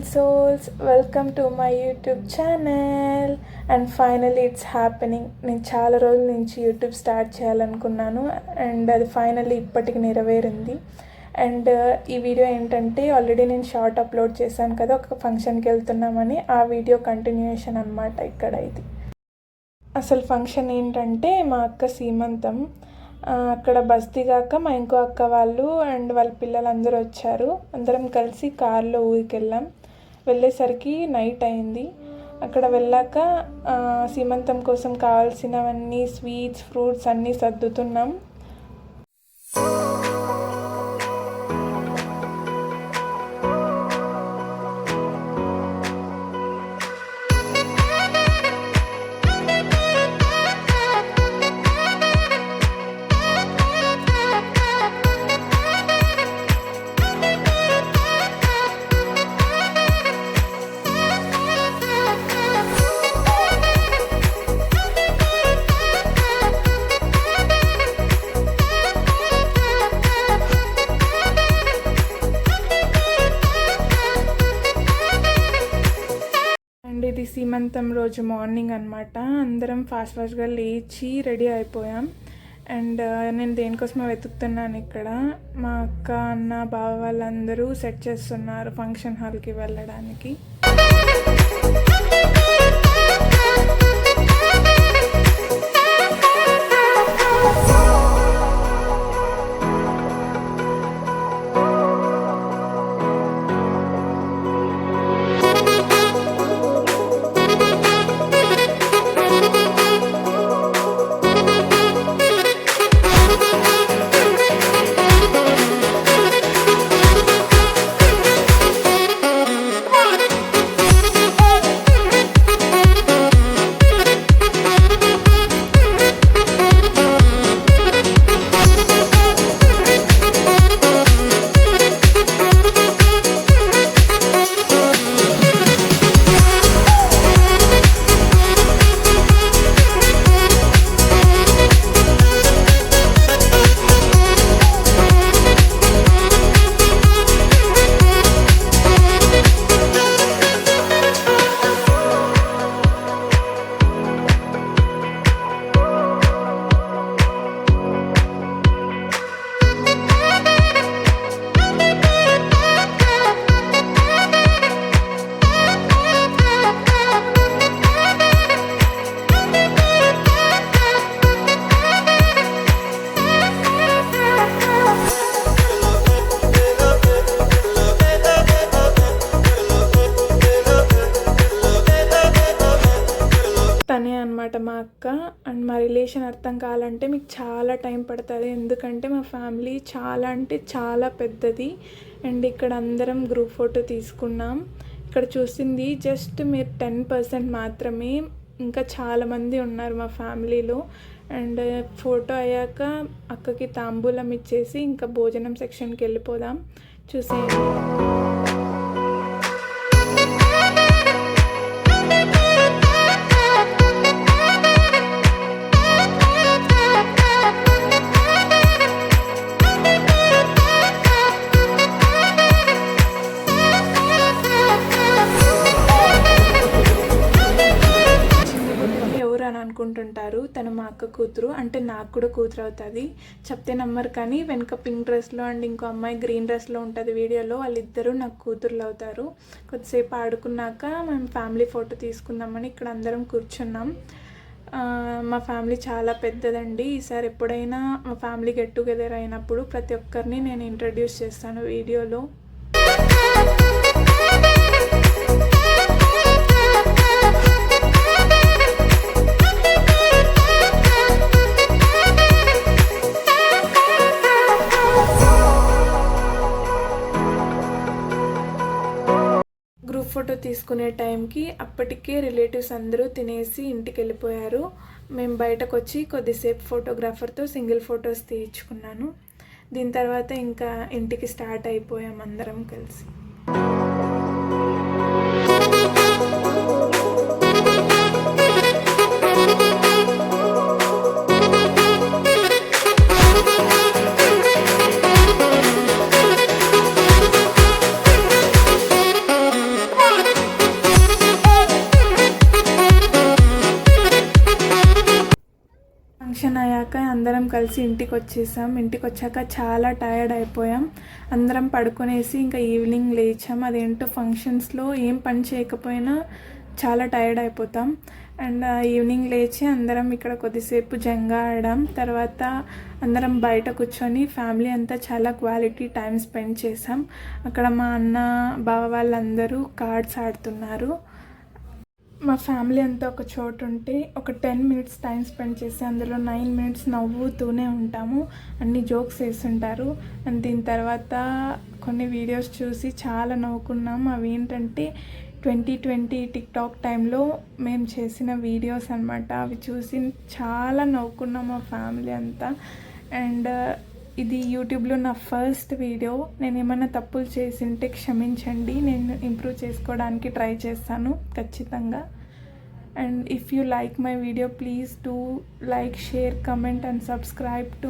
souls, welcome to my YouTube channel and finally it's happening. నేను చాలా రోజుల నుంచి యూట్యూబ్ స్టార్ట్ చేయాలనుకున్నాను అండ్ అది ఫైనల్లీ ఇప్పటికి నెరవేరింది. అండ్ ఈ వీడియో ఏంటంటే ఆల్రెడీ నేను షార్ట్ అప్లోడ్ చేశాను కదా, ఒక ఫంక్షన్కి వెళ్తున్నామని, ఆ వీడియో కంటిన్యూయేషన్ అనమాట ఇక్కడ. ఇది అసలు ఫంక్షన్ ఏంటంటే మా అక్క సీమంతం. అక్కడ బస్ దిగాక మా ఇంకో అక్క వాళ్ళు అండ్ వాళ్ళ పిల్లలందరూ వచ్చారు. అందరం కలిసి కార్లో ఊరికి వెళ్ళాం. వెళ్ళేసరికి నైట్ అయింది. అక్కడ వెళ్ళాక సీమంతం కోసం కావాల్సినవన్నీ స్వీట్స్, ఫ్రూట్స్ అన్నీ సర్దుతున్నాం. అండ్ ఇది సీమంతం రోజు మార్నింగ్ అనమాట. అందరం ఫాస్ట్గా లేచి రెడీ అయిపోయాం. అండ్ నేను దేనికోసమో వెతుకుతున్నాను. ఇక్కడ మా అక్క, అన్న, బావ వాళ్ళందరూ సెట్ చేస్తున్నారు ఫంక్షన్ హాల్కి వెళ్ళడానికి. తనే అనమాట మా అక్క. అండ్ మా రిలేషన్ అర్థం కావాలంటే మీకు చాలా టైం పడుతుంది, ఎందుకంటే మా ఫ్యామిలీ చాలా అంటే చాలా పెద్దది. అండ్ ఇక్కడ అందరం గ్రూప్ ఫోటో తీసుకున్నాం. ఇక్కడ చూసింది జస్ట్ మీరు 10% మాత్రమే, ఇంకా చాలామంది ఉన్నారు మా ఫ్యామిలీలో. అండ్ ఫోటో అయ్యాక అక్కకి తాంబూలం ఇచ్చేసి ఇంకా భోజనం సెక్షన్కి వెళ్ళిపోదాం. చూసేయండి. అనుకుంటుంటారు, తను మా అక్క కూతురు, అంటే నాకు కూడా కూతురు అవుతుంది. చెప్తే నమ్మరు, కానీ వెనక పింక్ డ్రెస్లో అండ్ ఇంకో అమ్మాయి గ్రీన్ డ్రెస్లో ఉంటుంది వీడియోలో. వాళ్ళిద్దరూ నాకు కూతురులు అవుతారు. కొద్దిసేపు ఆడుకున్నాక మేము ఫ్యామిలీ ఫోటో తీసుకుందామని ఇక్కడ అందరం కూర్చున్నాం. మా ఫ్యామిలీ చాలా పెద్దదండి. ఈసారి ఎప్పుడైనా మా ఫ్యామిలీ గెట్ టుగెదర్ అయినప్పుడు ప్రతి ఒక్కరిని నేను ఇంట్రడ్యూస్ చేస్తాను వీడియోలో. ఫోటో తీసుకునే టైంకి అప్పటికే రిలేటివ్స్ అందరూ తినేసి ఇంటికి వెళ్ళిపోయారు. మేము బయటకు వచ్చి కొద్దిసేపు ఫోటోగ్రాఫర్తో సింగిల్ ఫొటోస్ తీయించుకున్నాను. దీని తర్వాత ఇంకా ఇంటికి స్టార్ట్ అయిపోయాం అందరం కలిసి. ఫంక్షన్ అయ్యాక అందరం కలిసి ఇంటికి వచ్చేసాం. ఇంటికి వచ్చాక చాలా టైర్డ్ అయిపోయాం. అందరం పడుకునేసి ఇంకా ఈవినింగ్ లేచాం. అదేంటో ఫంక్షన్స్లో ఏం పని చేయకపోయినా చాలా టైర్డ్ అయిపోతాం. అండ్ ఈవినింగ్ లేచి అందరం ఇక్కడ కొద్దిసేపు జంగా ఆడాం. తర్వాత అందరం బయట కూర్చొని ఫ్యామిలీ అంతా చాలా క్వాలిటీ టైం స్పెండ్ చేసాం. అక్కడ మా అన్న బావ వాళ్ళందరూ కార్డ్స్ ఆడుతున్నారు. మా ఫ్యామిలీ అంతా ఒక చోటు ఉంటే ఒక 10 minutes టైం స్పెండ్ చేసి అందులో 9 minutes నవ్వుతూనే ఉంటాము. అన్ని జోక్స్ వేస్తుంటారు. అండ్ దీని తర్వాత కొన్ని వీడియోస్ చూసి చాలా నవ్వుకున్నాం. అవి ఏంటంటే 2020 టిక్టాక్ టైంలో మేము చేసిన వీడియోస్ అనమాట. అవి చూసి చాలా నవ్వుకున్నాం మా ఫ్యామిలీ అంతా. అండ్ ఇది యూట్యూబ్లో నా ఫస్ట్ వీడియో. నేను ఏమైనా తప్పులు చేసింటే క్షమించండి. నేను ఇంప్రూవ్ చేసుకోవడానికి ట్రై చేస్తాను ఖచ్చితంగా. And if you like my video, please do like, share, comment and subscribe to